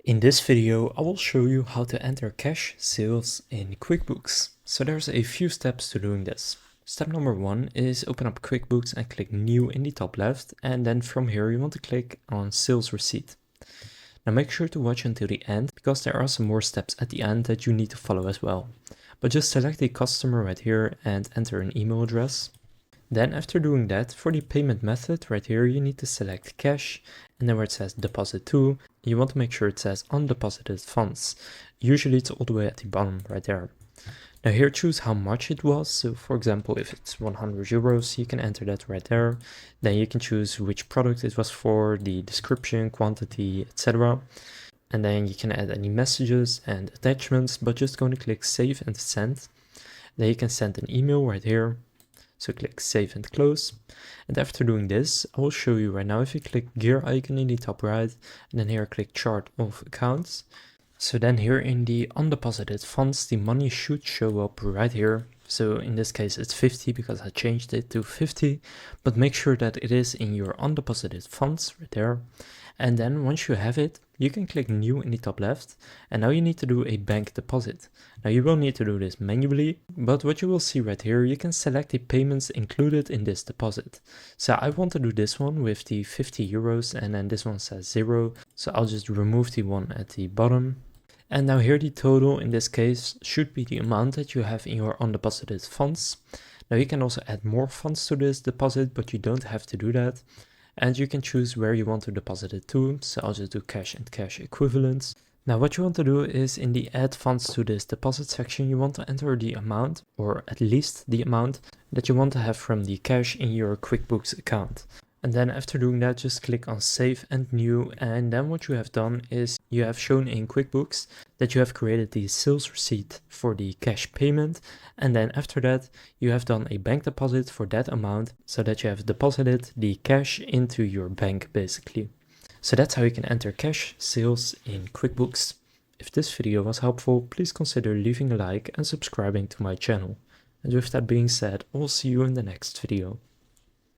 In this video, I will show you how to enter cash sales in QuickBooks. So there's a few steps to doing this. Step number one is open up QuickBooks and click New in the top left, and then from here you want to click on Sales Receipt. Now make sure to watch until the end because there are some more steps at the end that you need to follow as well. But just select the customer right here and enter an email address. Then after doing that, for the payment method right here, you need to select cash, and then where it says deposit to, you want to make sure it says undeposited funds. Usually it's all the way at the bottom right there. Now here choose how much it was. So for example, if it's 100 euros, you can enter that right there. Then you can choose which product it was for, the description, quantity, etc. And then you can add any messages and attachments, but just going to click save and send. Then you can send an email right here. So click save and close. And after doing this, I will show you right now. If you click gear icon in the top right, and then here click chart of accounts. So then here in the undeposited funds, the money should show up right here. So in this case, it's 50 because I changed it to 50, but make sure that it is in your undeposited funds right there. And then once you have it, you can click new in the top left, and now you need to do a bank deposit. Now you will need to do this manually, but what you will see right here, you can select the payments included in this deposit. So I want to do this one with the 50 euros, and then this one says 0. So I'll just remove the one at the bottom. And now here the total in this case should be the amount that you have in your undeposited funds. Now you can also add more funds to this deposit, but you don't have to do that. And you can choose where you want to deposit it to. So I'll just do cash and cash equivalents. Now what you want to do is in the add funds to this deposit section, you want to enter the amount, or at least the amount that you want to have from the cash in your QuickBooks account. And then after doing that, just click on save and new. And then what you have done is you have shown in QuickBooks that you have created the sales receipt for the cash payment. And then after that, you have done a bank deposit for that amount so that you have deposited the cash into your bank basically. So that's how you can enter cash sales in QuickBooks. If this video was helpful, please consider leaving a like and subscribing to my channel. And with that being said, I will see you in the next video.